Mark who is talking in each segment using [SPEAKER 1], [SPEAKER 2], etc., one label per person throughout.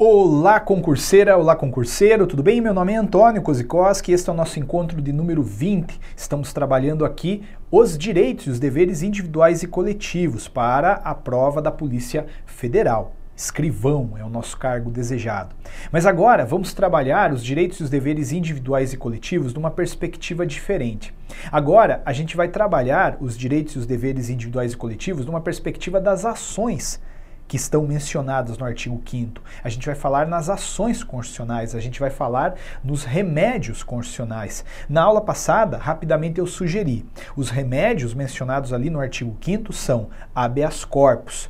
[SPEAKER 1] Olá, concurseira, olá, concurseiro, tudo bem? Meu nome é Antônio Kozikoski e este é o nosso encontro de número 20. Estamos trabalhando aqui os direitos e os deveres individuais e coletivos para a prova da Polícia Federal. Escrivão é o nosso cargo desejado. Mas agora vamos trabalhar os direitos e os deveres individuais e coletivos numa perspectiva diferente. Agora a gente vai trabalhar os direitos e os deveres individuais e coletivos numa perspectiva das ações que estão mencionadas no artigo 5º. A gente vai falar nas ações constitucionais, a gente vai falar nos remédios constitucionais. Na aula passada, rapidamente eu sugeri, os remédios mencionados ali no artigo 5º são habeas corpus,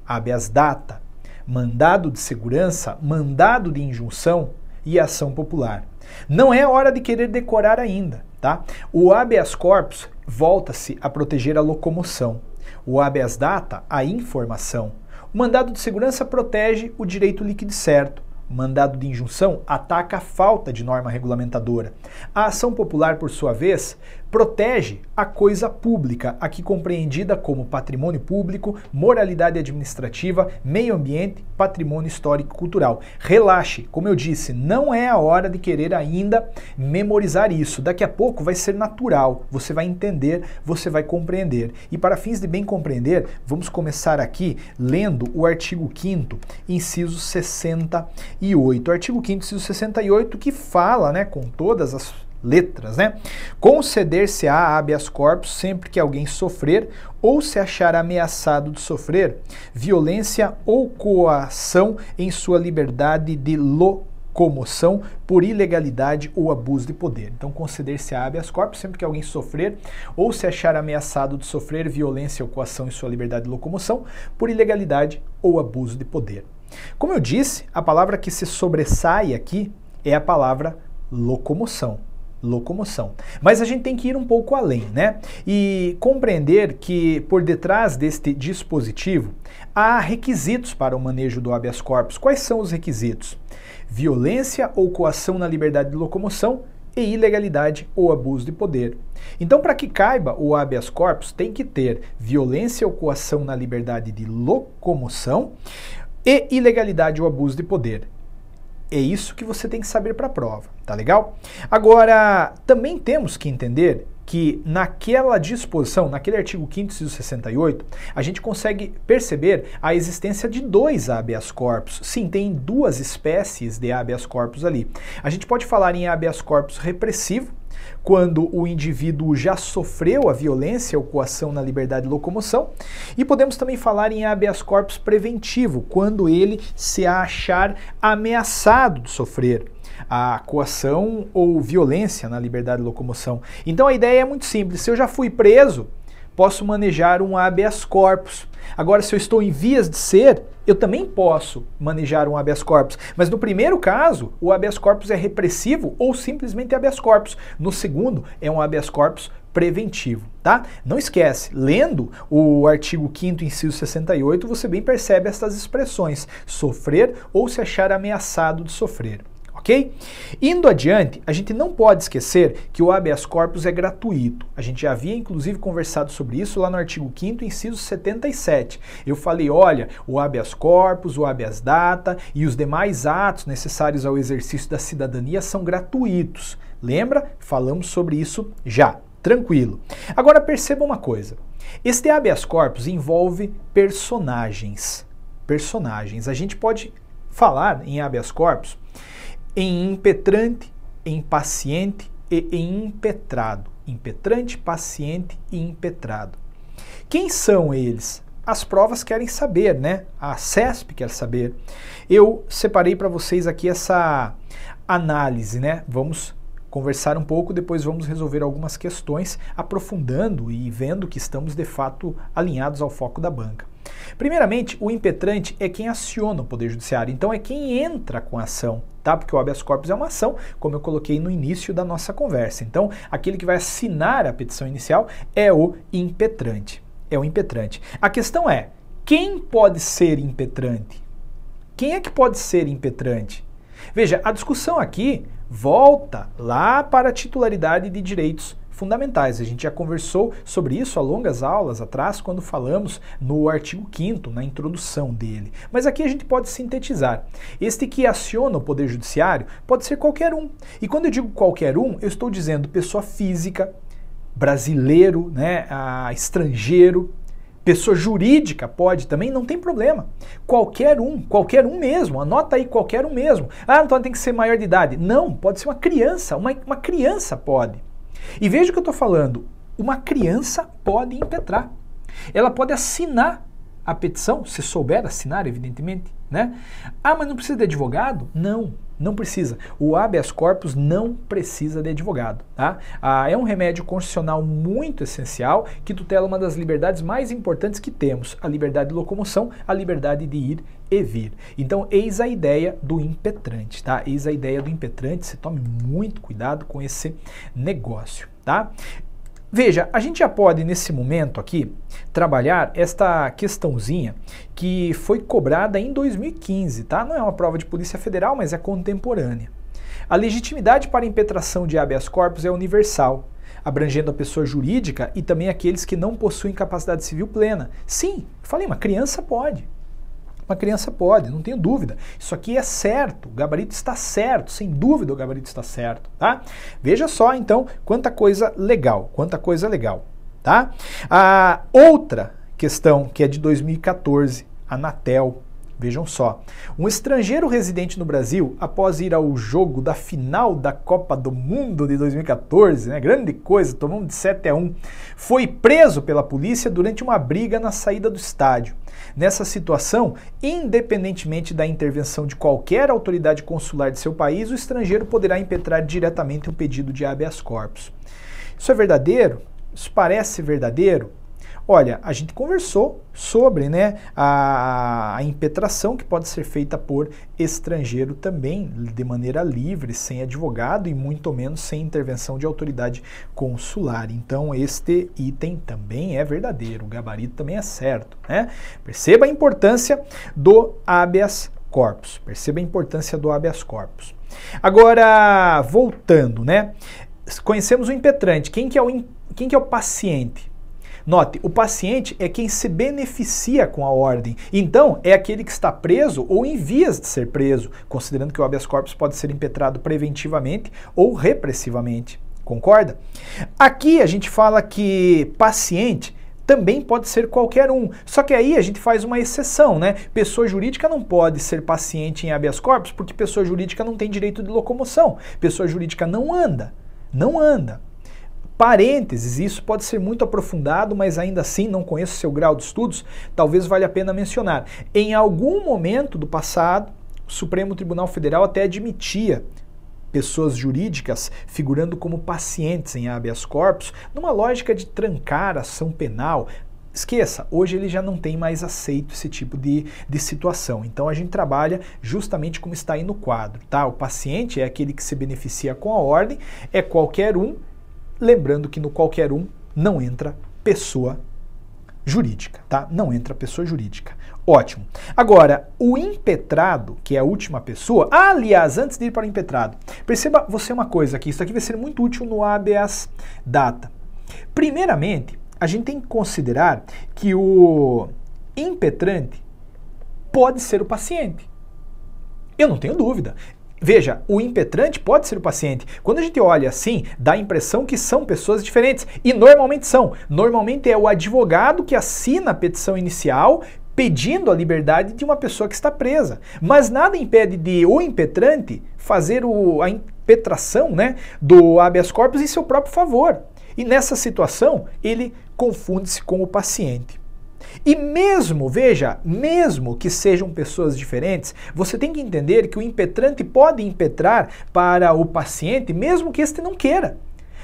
[SPEAKER 1] habeas data, mandado de segurança, mandado de injunção e ação popular. Não é hora de querer decorar ainda, tá? O habeas corpus volta-se a proteger a locomoção, o habeas data a informação. O mandado de segurança protege o direito líquido e certo. O mandado de injunção ataca a falta de norma regulamentadora. A ação popular, por sua vez, protege a coisa pública, aqui compreendida como patrimônio público, moralidade administrativa, meio ambiente, patrimônio histórico-cultural. Relaxe, como eu disse, não é a hora de querer ainda memorizar isso. Daqui a pouco vai ser natural, você vai entender, você vai compreender. E para fins de bem compreender, vamos começar aqui lendo o artigo 5º, inciso 68. O artigo 5º, inciso 68, que fala, né, com todas as letras, né? Conceder-se-á habeas corpus sempre que alguém sofrer ou se achar ameaçado de sofrer violência ou coação em sua liberdade de locomoção por ilegalidade ou abuso de poder. Então, conceder-se-á habeas corpus sempre que alguém sofrer ou se achar ameaçado de sofrer violência ou coação em sua liberdade de locomoção por ilegalidade ou abuso de poder. Como eu disse, a palavra que se sobressai aqui é a palavra locomoção. Locomoção. Mas a gente tem que ir um pouco além, né? E compreender que por detrás deste dispositivo há requisitos para o manejo do habeas corpus. Quais são os requisitos? Violência ou coação na liberdade de locomoção e ilegalidade ou abuso de poder. Então, para que caiba o habeas corpus, tem que ter violência ou coação na liberdade de locomoção e ilegalidade ou abuso de poder. É isso que você tem que saber para a prova, tá legal? Agora, também temos que entender que naquela disposição, naquele artigo 5º, inciso 68, a gente consegue perceber a existência de dois habeas corpus. Sim, tem duas espécies de habeas corpus ali. A gente pode falar em habeas corpus repressivo, quando o indivíduo já sofreu a violência ou coação na liberdade de locomoção, e podemos também falar em habeas corpus preventivo, quando ele se achar ameaçado de sofrer a coação ou violência na liberdade de locomoção. Então a ideia é muito simples, se eu já fui preso, posso manejar um habeas corpus. Agora, se eu estou em vias de ser, eu também posso manejar um habeas corpus. Mas no primeiro caso, o habeas corpus é repressivo ou simplesmente habeas corpus. No segundo, é um habeas corpus preventivo, tá? Não esquece, lendo o artigo 5º, inciso 68, você bem percebe estas expressões: sofrer ou se achar ameaçado de sofrer. Ok? Indo adiante, a gente não pode esquecer que o habeas corpus é gratuito. A gente já havia, inclusive, conversado sobre isso lá no artigo 5º, inciso 77. Eu falei, olha, o habeas corpus, o habeas data e os demais atos necessários ao exercício da cidadania são gratuitos. Lembra? Falamos sobre isso já. Tranquilo. Agora perceba uma coisa. Este habeas corpus envolve personagens. Personagens. A gente pode falar em habeas corpus em impetrante, em paciente e em impetrado. Impetrante, paciente e impetrado. Quem são eles? As provas querem saber, né? A CESP quer saber. Eu separei para vocês aqui essa análise, né? Vamos conversar um pouco, depois vamos resolver algumas questões, aprofundando e vendo que estamos de fato alinhados ao foco da banca. Primeiramente, o impetrante é quem aciona o Poder Judiciário, então é quem entra com a ação, tá? Porque o habeas corpus é uma ação, como eu coloquei no início da nossa conversa. Então, aquele que vai assinar a petição inicial é o impetrante. É o impetrante. A questão é, quem pode ser impetrante? Quem é que pode ser impetrante? Veja, a discussão aqui volta lá para a titularidade de direitos fundamentais. A gente já conversou sobre isso a longas aulas atrás, quando falamos no artigo 5º, na introdução dele. Mas aqui a gente pode sintetizar. Este que aciona o Poder Judiciário pode ser qualquer um. E quando eu digo qualquer um, eu estou dizendo pessoa física, brasileiro, né, estrangeiro, pessoa jurídica pode também, não tem problema. Qualquer um mesmo, anota aí qualquer um mesmo. Ah, então tem que ser maior de idade. Não, pode ser uma criança, uma criança pode. E veja o que eu estou falando, uma criança pode impetrar. Ela pode assinar a petição, se souber assinar, evidentemente, né? Ah, mas não precisa de advogado? Não, não precisa. O habeas corpus não precisa de advogado, tá? É um remédio constitucional muito essencial que tutela uma das liberdades mais importantes que temos, a liberdade de locomoção, a liberdade de ir e vir. Então, eis a ideia do impetrante, tá? Eis a ideia do impetrante, você tome muito cuidado com esse negócio, tá? Veja, a gente já pode, nesse momento aqui, trabalhar esta questãozinha que foi cobrada em 2015, tá? Não é uma prova de Polícia Federal, mas é contemporânea. A legitimidade para impetração de habeas corpus é universal, abrangendo a pessoa jurídica e também aqueles que não possuem capacidade civil plena. Sim, falei, uma criança pode. Uma criança pode, não tenho dúvida. Isso aqui é certo, o gabarito está certo, sem dúvida o gabarito está certo, tá? Veja só, então, quanta coisa legal, tá? A outra questão, que é de 2014, Anatel. Vejam só, um estrangeiro residente no Brasil, após ir ao jogo da final da Copa do Mundo de 2014, né, grande coisa, tomamos de 7-1, foi preso pela polícia durante uma briga na saída do estádio. Nessa situação, independentemente da intervenção de qualquer autoridade consular de seu país, o estrangeiro poderá impetrar diretamente um pedido de habeas corpus. Isso é verdadeiro? Isso parece verdadeiro? Olha, a gente conversou sobre, né, a impetração que pode ser feita por estrangeiro também, de maneira livre, sem advogado e muito menos sem intervenção de autoridade consular. Então, este item também é verdadeiro, o gabarito também é certo, né? Perceba a importância do habeas corpus. Perceba a importância do habeas corpus. Agora, voltando, né? Conhecemos o impetrante. Quem que é o paciente? Note, o paciente é quem se beneficia com a ordem. Então, é aquele que está preso ou em vias de ser preso, considerando que o habeas corpus pode ser impetrado preventivamente ou repressivamente. Concorda? Aqui a gente fala que paciente também pode ser qualquer um. Só que aí a gente faz uma exceção, né? Pessoa jurídica não pode ser paciente em habeas corpus porque pessoa jurídica não tem direito de locomoção. Pessoa jurídica não anda. Não anda. Parênteses, isso pode ser muito aprofundado, mas ainda assim não conheço seu grau de estudos, talvez valha a pena mencionar. Em algum momento do passado, o Supremo Tribunal Federal até admitia pessoas jurídicas figurando como pacientes em habeas corpus, numa lógica de trancar a ação penal. Esqueça, hoje ele já não tem mais aceito esse tipo de situação. Então a gente trabalha justamente como está aí no quadro, tá? O paciente é aquele que se beneficia com a ordem, é qualquer um, lembrando que no qualquer um não entra pessoa jurídica, tá? Não entra pessoa jurídica. Ótimo. Agora, o impetrado, que é a última pessoa, aliás, antes de ir para o impetrado, perceba você uma coisa aqui, isso aqui vai ser muito útil no habeas data. Primeiramente, a gente tem que considerar que o impetrante pode ser o paciente. Eu não tenho dúvida. Veja, o impetrante pode ser o paciente. Quando a gente olha assim, dá a impressão que são pessoas diferentes. E normalmente são. Normalmente é o advogado que assina a petição inicial pedindo a liberdade de uma pessoa que está presa. Mas nada impede de o impetrante fazer a impetração, né, do habeas corpus em seu próprio favor. E nessa situação, ele confunde-se com o paciente. E mesmo, veja, mesmo que sejam pessoas diferentes, você tem que entender que o impetrante pode impetrar para o paciente, mesmo que este não queira,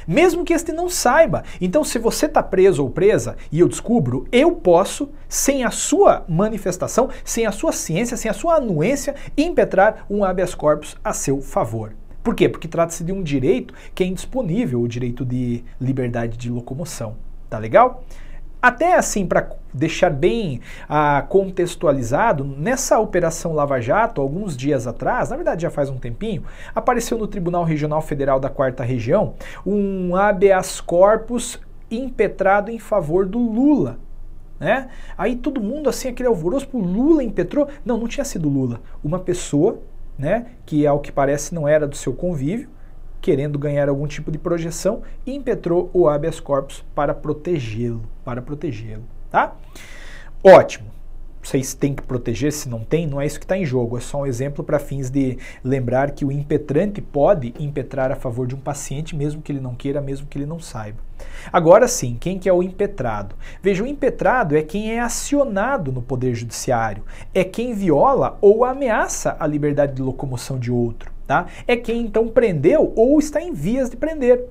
[SPEAKER 1] mesmo que este não saiba. Então, se você está preso ou presa e eu descubro, eu posso, sem a sua manifestação, sem a sua ciência, sem a sua anuência, impetrar um habeas corpus a seu favor. Por quê? Porque trata-se de um direito que é indisponível, o direito de liberdade de locomoção. Tá legal? Até assim, para deixar bem contextualizado, nessa Operação Lava Jato, alguns dias atrás, na verdade já faz um tempinho, apareceu no Tribunal Regional Federal da 4ª Região um habeas corpus impetrado em favor do Lula. Né? Aí todo mundo assim, aquele alvoroço, o Lula impetrou. Não tinha sido Lula. Uma pessoa, né, que ao que parece não era do seu convívio, querendo ganhar algum tipo de projeção, impetrou o habeas corpus para protegê-lo, tá? Ótimo. Vocês têm que proteger, se não tem, não é isso que está em jogo, é só um exemplo para fins de lembrar que o impetrante pode impetrar a favor de um paciente, mesmo que ele não queira, mesmo que ele não saiba. Agora sim, quem que é o impetrado? Veja, o impetrado é quem é acionado no Poder Judiciário, é quem viola ou ameaça a liberdade de locomoção de outro, tá? É quem então prendeu ou está em vias de prender.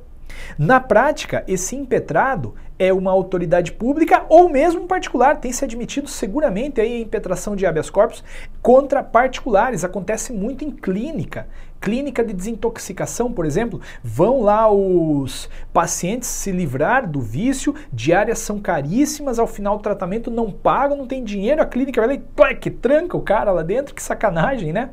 [SPEAKER 1] Na prática, esse impetrado é uma autoridade pública ou mesmo um particular. Tem se admitido seguramente aí a impetração de habeas corpus contra particulares. Acontece muito em clínica. Clínica de desintoxicação, por exemplo, vão lá os pacientes se livrar do vício, diárias são caríssimas, ao final do tratamento não pagam, não tem dinheiro, a clínica vai lá e tranca o cara lá dentro, que sacanagem, né?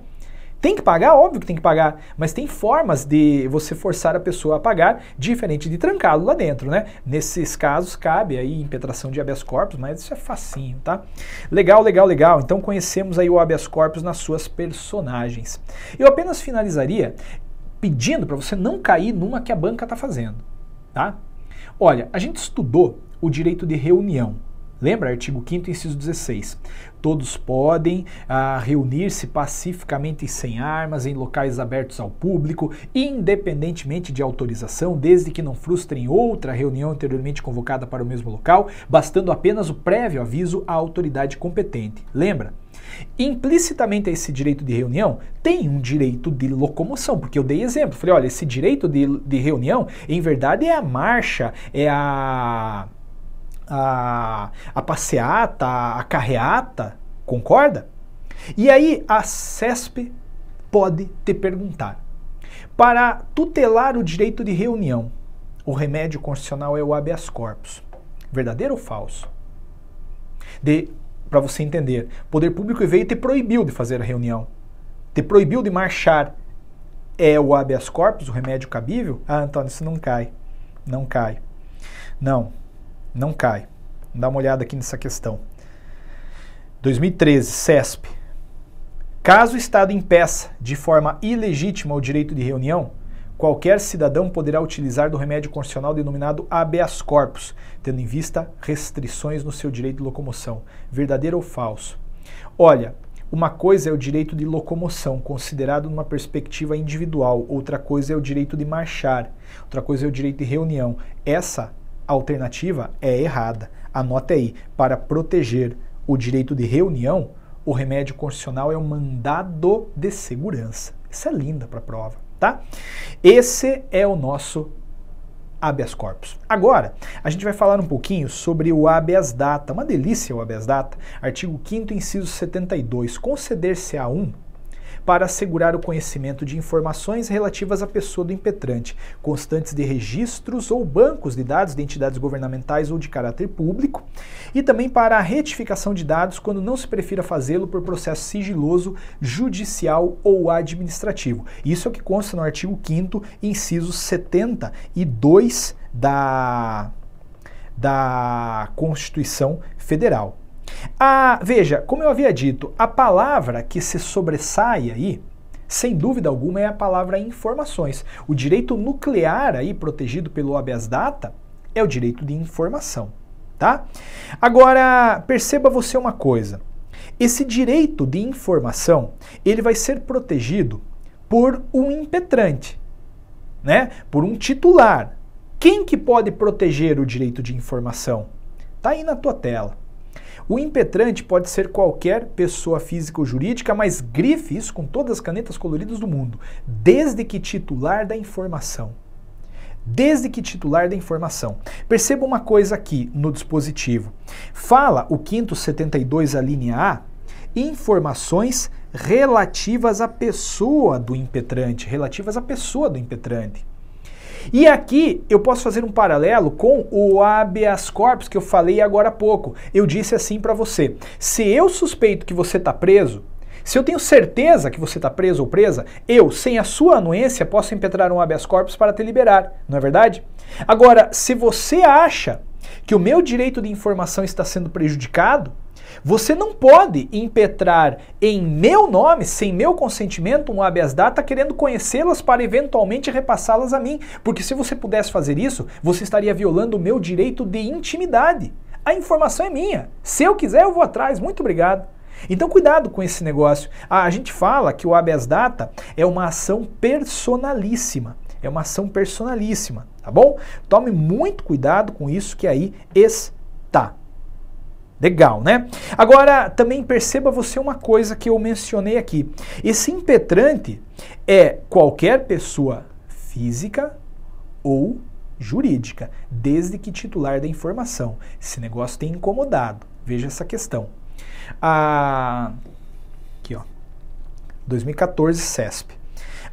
[SPEAKER 1] Tem que pagar? Óbvio que tem que pagar, mas tem formas de você forçar a pessoa a pagar, diferente de trancá-lo lá dentro, né? Nesses casos cabe aí impetração de habeas corpus, mas isso é facinho, tá? Legal, legal, legal. Então conhecemos aí o habeas corpus nas suas personagens. Eu apenas finalizaria pedindo para você não cair numa que a banca está fazendo, tá? Olha, a gente estudou o direito de reunião. Lembra? Artigo 5º, inciso 16. Todos podem reunir-se pacificamente e sem armas em locais abertos ao público, independentemente de autorização, desde que não frustrem outra reunião anteriormente convocada para o mesmo local, bastando apenas o prévio aviso à autoridade competente. Lembra? Implicitamente a esse direito de reunião tem um direito de locomoção, porque eu dei exemplo. Falei, olha, esse direito de reunião, em verdade, é a marcha, é a passeata, a carreata, concorda? E aí a CESP pode te perguntar, para tutelar o direito de reunião, o remédio constitucional é o habeas corpus, verdadeiro ou falso? Para você entender, o poder público veio e te proibiu de fazer a reunião, te proibiu de marchar, é o habeas corpus, o remédio cabível? Ah, Antônio, isso não cai, não cai, não cai. Dá uma olhada aqui nessa questão. 2013, CESP. Caso o Estado impeça de forma ilegítima o direito de reunião, qualquer cidadão poderá utilizar do remédio constitucional denominado habeas corpus, tendo em vista restrições no seu direito de locomoção. Verdadeiro ou falso? Olha, uma coisa é o direito de locomoção, considerado numa perspectiva individual. Outra coisa é o direito de marchar. Outra coisa é o direito de reunião. Essa alternativa é errada. Anote aí, para proteger o direito de reunião, o remédio constitucional é um mandado de segurança. Isso é linda para a prova, tá? Esse é o nosso habeas corpus. Agora, a gente vai falar um pouquinho sobre o habeas data. Uma delícia o habeas data. Artigo 5º, inciso 72. Conceder-se-á para assegurar o conhecimento de informações relativas à pessoa do impetrante, constantes de registros ou bancos de dados de entidades governamentais ou de caráter público, e também para a retificação de dados quando não se prefira fazê-lo por processo sigiloso, judicial ou administrativo. Isso é o que consta no artigo 5º, inciso 72 da Constituição Federal. Veja, como eu havia dito, a palavra que se sobressai aí, sem dúvida alguma, é a palavra informações. O direito nuclear aí, protegido pelo habeas data, é o direito de informação, tá? Agora, perceba você uma coisa. Esse direito de informação, ele vai ser protegido por um impetrante, né? Por um titular. Quem que pode proteger o direito de informação? Tá aí na tua tela. O impetrante pode ser qualquer pessoa física ou jurídica, mas grife isso com todas as canetas coloridas do mundo, desde que titular da informação. Desde que titular da informação. Perceba uma coisa aqui no dispositivo. Fala o 5º 72, a linha A, informações relativas à pessoa do impetrante, relativas à pessoa do impetrante. E aqui eu posso fazer um paralelo com o habeas corpus que eu falei agora há pouco. Eu disse assim para você: se eu suspeito que você está preso, se eu tenho certeza que você está preso ou presa, eu, sem a sua anuência, posso impetrar um habeas corpus para te liberar, não é verdade? Agora, se você acha que o meu direito de informação está sendo prejudicado, você não pode impetrar em meu nome, sem meu consentimento, um habeas data querendo conhecê-las para eventualmente repassá-las a mim. Porque se você pudesse fazer isso, você estaria violando o meu direito de intimidade. A informação é minha. Se eu quiser, eu vou atrás. Muito obrigado. Então cuidado com esse negócio. A gente fala que o habeas data é uma ação personalíssima. É uma ação personalíssima, tá bom? Tome muito cuidado com isso que aí está. Legal, né? Agora, também perceba você uma coisa que eu mencionei aqui. Esse impetrante é qualquer pessoa física ou jurídica, desde que titular da informação. Esse negócio tem incomodado. Veja essa questão. Aqui, ó. 2014, CESP.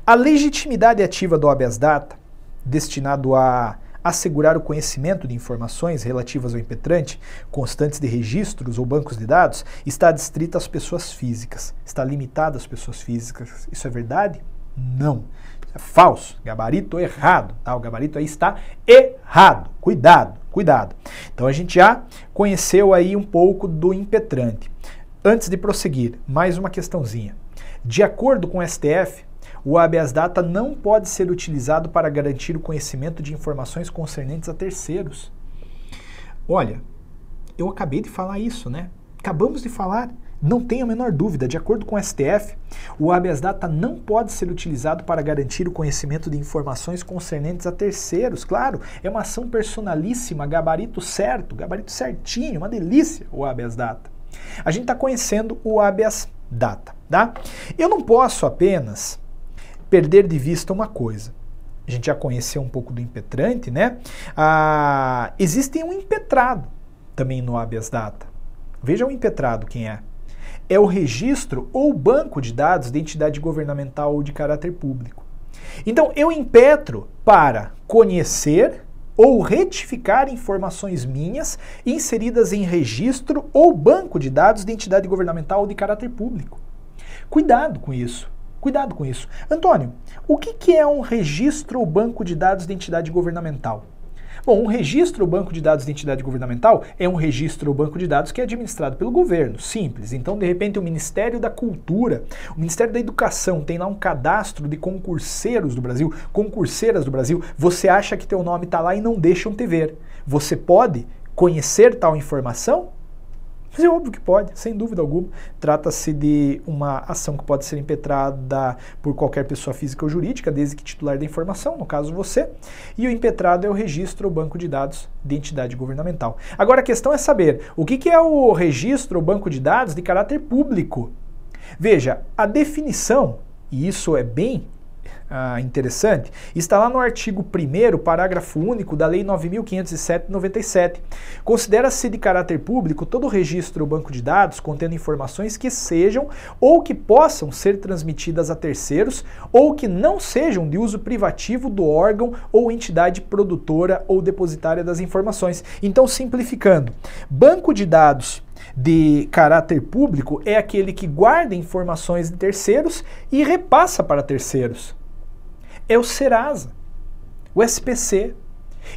[SPEAKER 1] A legitimidade ativa do habeas data, destinado a assegurar o conhecimento de informações relativas ao impetrante, constantes de registros ou bancos de dados, está adstrita às pessoas físicas. Está limitada às pessoas físicas. Isso é verdade? Não. Isso é falso. Gabarito errado. Tá? O gabarito aí está errado. Cuidado, cuidado. Então a gente já conheceu aí um pouco do impetrante. Antes de prosseguir, mais uma questãozinha. De acordo com o STF, o habeas data não pode ser utilizado para garantir o conhecimento de informações concernentes a terceiros. Olha, eu acabei de falar isso, né? Acabamos de falar. Não tenho a menor dúvida, de acordo com o STF, o habeas data não pode ser utilizado para garantir o conhecimento de informações concernentes a terceiros. Claro, é uma ação personalíssima, gabarito certo, gabarito certinho, uma delícia o habeas data. A gente está conhecendo o habeas data, tá? Eu não posso apenas perder de vista uma coisa. A gente já conheceu um pouco do impetrante, né? Existe um impetrado também no habeas data. Veja o impetrado quem é. É o registro ou banco de dados de entidade governamental ou de caráter público. Então, eu impetro para conhecer ou retificar informações minhas inseridas em registro ou banco de dados de entidade governamental ou de caráter público. Cuidado com isso. Cuidado com isso. Antônio, o que é um registro ou banco de dados de entidade governamental? Bom, um registro ou banco de dados de entidade governamental é um registro ou banco de dados que é administrado pelo governo, simples. Então, de repente, o Ministério da Cultura, o Ministério da Educação tem lá um cadastro de concurseiros do Brasil, concurseiras do Brasil, você acha que teu nome está lá e não deixam te ver. Você pode conhecer tal informação? Mas é óbvio que pode, sem dúvida alguma. Trata-se de uma ação que pode ser impetrada por qualquer pessoa física ou jurídica, desde que titular da informação, no caso você, e o impetrado é o registro ou banco de dados de entidade governamental. Agora a questão é saber, o que é o registro ou banco de dados de caráter público? Veja, a definição, e isso é bem interessante, está lá no artigo 1º, parágrafo único da Lei 9.507/97. Considera-se de caráter público todo registro ou banco de dados contendo informações que sejam ou que possam ser transmitidas a terceiros ou que não sejam de uso privativo do órgão ou entidade produtora ou depositária das informações. Então, simplificando, banco de dados de caráter público é aquele que guarda informações de terceiros e repassa para terceiros. É o Serasa, o SPC.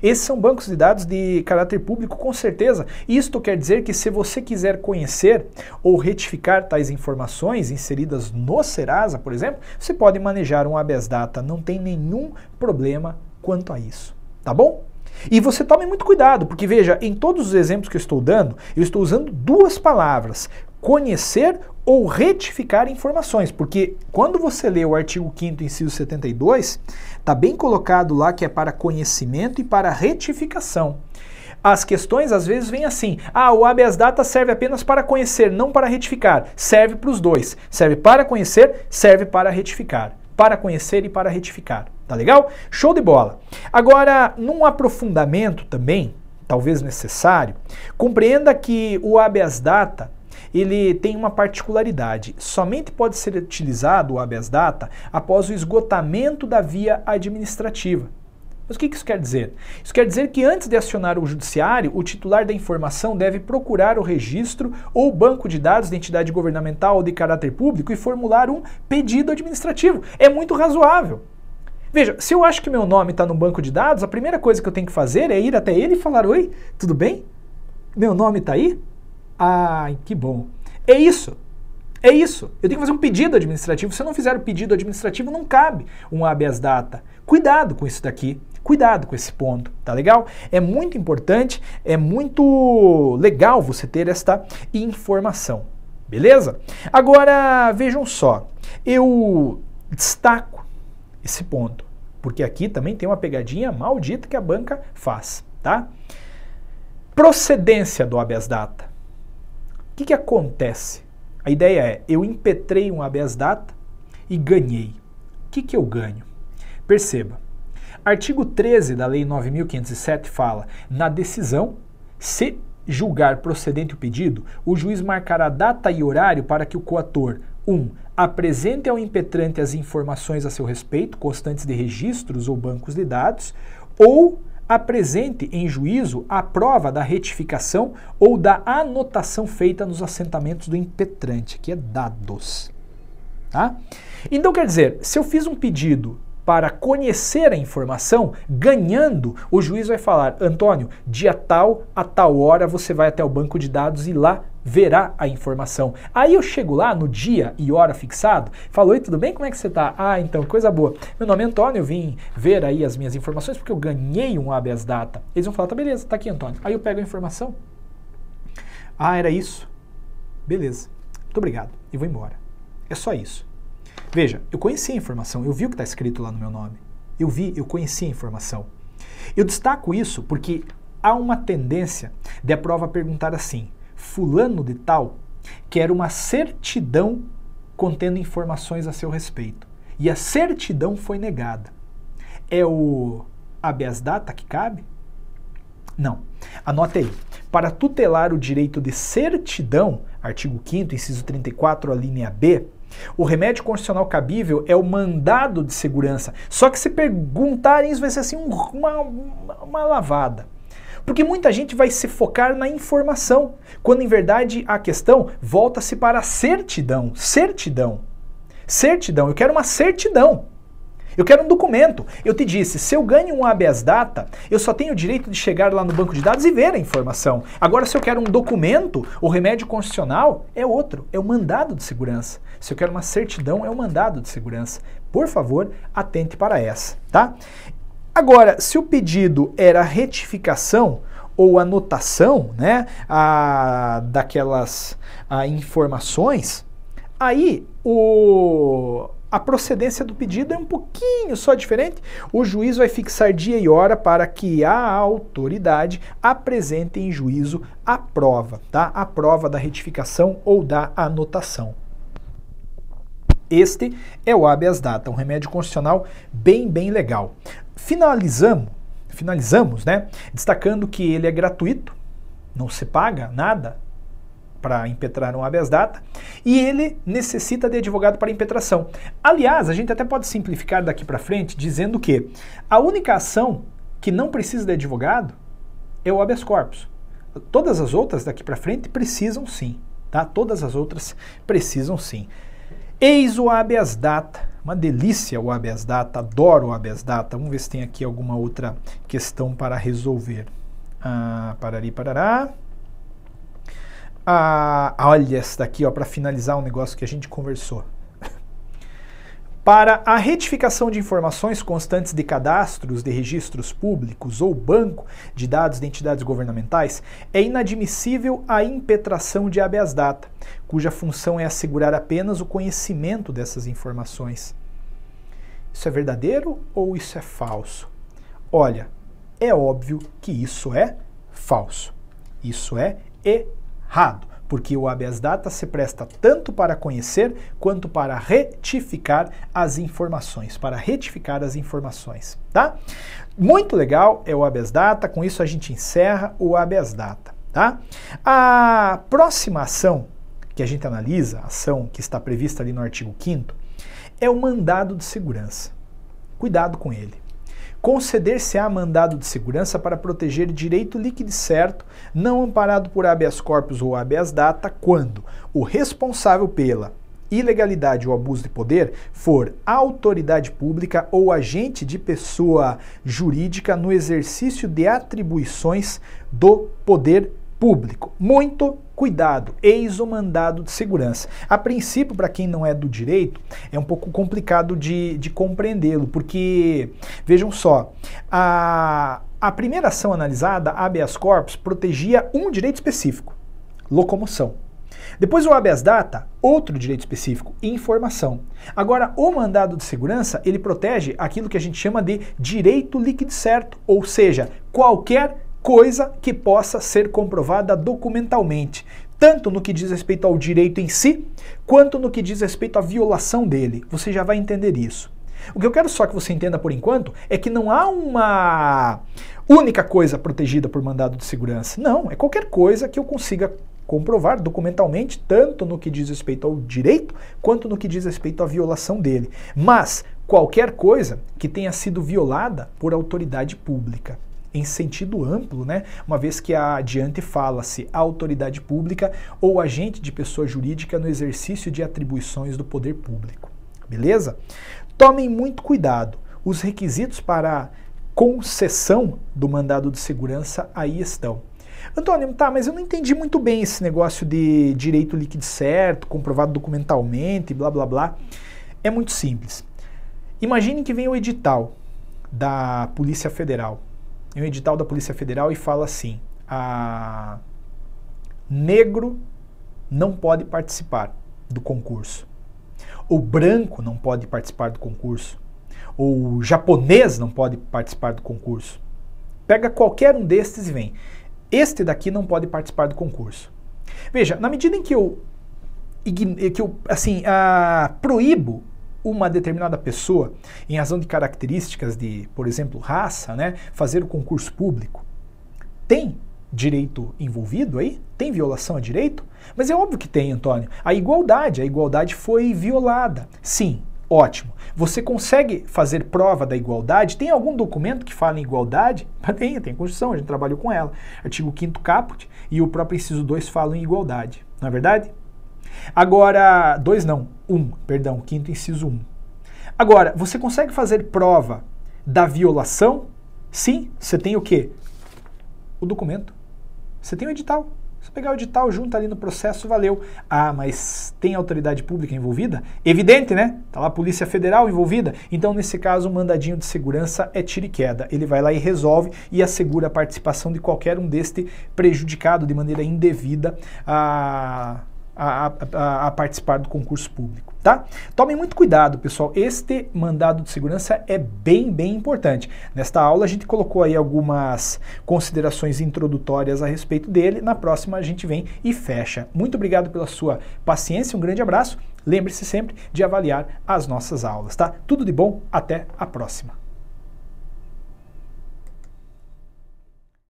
[SPEAKER 1] Esses são bancos de dados de caráter público, com certeza. Isto quer dizer que se você quiser conhecer ou retificar tais informações inseridas no Serasa, por exemplo, você pode manejar um habeas data, não tem nenhum problema quanto a isso, tá bom? E você tome muito cuidado, porque veja, em todos os exemplos que eu estou dando, eu estou usando duas palavras, conhecer ou retificar informações, porque quando você lê o artigo 5º, inciso 72, está bem colocado lá que é para conhecimento e para retificação. As questões às vezes vêm assim, o habeas data serve apenas para conhecer, não para retificar. Serve para os dois, serve para conhecer, serve para retificar. Para conhecer e para retificar, tá legal? Show de bola! Agora, num aprofundamento também, talvez necessário, compreenda que o habeas data, ele tem uma particularidade. Somente pode ser utilizado o habeas data após o esgotamento da via administrativa. Mas o que isso quer dizer? Isso quer dizer que antes de acionar o judiciário, o titular da informação deve procurar o registro ou banco de dados de entidade governamental ou de caráter público e formular um pedido administrativo. É muito razoável. Veja, se eu acho que meu nome está no banco de dados, a primeira coisa que eu tenho que fazer é ir até ele e falar: oi, tudo bem? Meu nome está aí? Ai, que bom. É isso. É isso. Eu tenho que fazer um pedido administrativo. Se eu não fizer o pedido administrativo, não cabe um habeas data. Cuidado com isso daqui. Cuidado com esse ponto, tá legal? É muito importante, é muito legal você ter esta informação, beleza? Agora, vejam só, eu destaco esse ponto, porque aqui também tem uma pegadinha maldita que a banca faz, tá? Procedência do habeas data. O que acontece? A ideia é, eu impetrei um habeas data e ganhei. O que eu ganho? Perceba, artigo 13 da Lei 9.507 fala, na decisão, se julgar procedente o pedido, o juiz marcará data e horário para que o coator 1. Apresente ao impetrante as informações a seu respeito, constantes de registros ou bancos de dados, ou apresente em juízo a prova da retificação ou da anotação feita nos assentamentos do impetrante, que é dados. Tá? Então, quer dizer, se eu fiz um pedido para conhecer a informação, ganhando, o juiz vai falar: Antônio, dia tal a tal hora você vai até o banco de dados e lá verá a informação. Aí eu chego lá no dia e hora fixado, falo: oi, tudo bem? Como é que você tá? Ah, então, coisa boa. Meu nome é Antônio, eu vim ver aí as minhas informações porque eu ganhei um habeas data. Eles vão falar: tá, beleza, tá aqui, Antônio. Aí eu pego a informação. Ah, era isso? Beleza. Muito obrigado. E vou embora. É só isso. Veja, eu conheci a informação, eu vi o que está escrito lá no meu nome. Eu conheci a informação. Eu destaco isso porque há uma tendência de a prova perguntar assim: fulano de tal quer uma certidão contendo informações a seu respeito. E a certidão foi negada. É o habeas data que cabe? Não. Anote aí. Para tutelar o direito de certidão, artigo 5º, inciso 34, a linha B, o remédio constitucional cabível é o mandado de segurança. Só que se perguntarem isso vai ser assim uma lavada. Porque muita gente vai se focar na informação, quando em verdade a questão volta-se para a certidão. Certidão. Certidão. Eu quero uma certidão. Eu quero um documento. Eu te disse, se eu ganho um habeas data, eu só tenho o direito de chegar lá no banco de dados e ver a informação. Agora, se eu quero um documento, o remédio constitucional é outro, é o mandado de segurança. Se eu quero uma certidão, é o mandado de segurança. Por favor, atente para essa, tá? Agora, se o pedido era retificação ou anotação, né, daquelas informações, aí a procedência do pedido é um pouquinho só diferente. O juiz vai fixar dia e hora para que a autoridade apresente em juízo a prova, tá? A prova da retificação ou da anotação. Este é o habeas data, um remédio constitucional bem legal. Finalizamos, né, destacando que ele é gratuito, não se paga nada para impetrar um habeas data, e ele necessita de advogado para impetração. Aliás, a gente até pode simplificar daqui para frente dizendo que a única ação que não precisa de advogado é o habeas corpus. Todas as outras daqui para frente precisam sim, tá? Todas as outras precisam sim. Eis o habeas data, uma delícia o habeas data, adoro o habeas data. Vamos ver se tem aqui alguma outra questão para resolver. Parará. Olha essa daqui, para finalizar um negócio que a gente conversou. Para a retificação de informações constantes de cadastros de registros públicos ou banco de dados de entidades governamentais, é inadmissível a impetração de habeas data, cuja função é assegurar apenas o conhecimento dessas informações. Isso é verdadeiro ou isso é falso? Olha, é óbvio que isso é falso. Isso é errado, porque o habeas data se presta tanto para conhecer quanto para retificar as informações, tá? Muito legal é o habeas data, com isso a gente encerra o habeas data, tá? A próxima ação que a gente analisa, a ação que está prevista ali no artigo 5º, é o mandado de segurança. Cuidado com ele. conceder-se-á mandado de segurança para proteger direito líquido e certo, não amparado por habeas corpus ou habeas data, quando o responsável pela ilegalidade ou abuso de poder for autoridade pública ou agente de pessoa jurídica no exercício de atribuições do poder público. Muito cuidado, eis o mandado de segurança. A princípio, para quem não é do direito, é um pouco complicado de compreendê-lo, porque, vejam só, a primeira ação analisada, habeas corpus, protegia um direito específico, locomoção. Depois o habeas data, outro direito específico, informação. Agora, o mandado de segurança, ele protege aquilo que a gente chama de direito líquido certo, ou seja, qualquer coisa que possa ser comprovada documentalmente, tanto no que diz respeito ao direito em si, quanto no que diz respeito à violação dele. Você já vai entender isso. O que eu quero só que você entenda por enquanto é que não há uma única coisa protegida por mandado de segurança. Não, é qualquer coisa que eu consiga comprovar documentalmente, tanto no que diz respeito ao direito, quanto no que diz respeito à violação dele. Mas qualquer coisa que tenha sido violada por autoridade pública, em sentido amplo, né? Uma vez que adiante fala-se autoridade pública ou agente de pessoa jurídica no exercício de atribuições do poder público. Beleza? Tomem muito cuidado. Os requisitos para concessão do mandado de segurança aí estão. Antônio, tá, mas eu não entendi muito bem esse negócio de direito líquido certo, comprovado documentalmente, blá blá blá. É muito simples. Imagine que vem o edital da Polícia Federal. Vem o edital da Polícia Federal e fala assim: negro não pode participar do concurso. O branco não pode participar do concurso. O japonês não pode participar do concurso. Pega qualquer um destes e vem. Este daqui não pode participar do concurso. Veja, na medida em que eu proíbo uma determinada pessoa, em razão de características de, por exemplo, raça, né, fazer o concurso público, tem direito envolvido aí? Tem violação a direito? Mas é óbvio que tem, Antônio. A igualdade foi violada. Sim, ótimo. Você consegue fazer prova da igualdade? Tem algum documento que fala em igualdade? Tem Constituição, a gente trabalhou com ela. Artigo 5º caput e o próprio inciso 2 falam em igualdade. Não é verdade? Agora, 2 não, 1, perdão, 5º inciso 1. Agora, você consegue fazer prova da violação? Sim, você tem o quê? O documento. Você tem o edital. Se pegar o edital, junta ali no processo, valeu. Ah, mas tem autoridade pública envolvida? Evidente, né? Tá lá a Polícia Federal envolvida. Então, nesse caso, o mandadinho de segurança é tiro e queda. Ele vai lá e resolve e assegura a participação de qualquer um deste prejudicado de maneira indevida a participar do concurso público, tá? Tomem muito cuidado, pessoal. Este mandado de segurança é bem importante. Nesta aula a gente colocou aí algumas considerações introdutórias a respeito dele. Na próxima a gente vem e fecha. Muito obrigado pela sua paciência, um grande abraço. Lembre-se sempre de avaliar as nossas aulas, tá? Tudo de bom, até a próxima.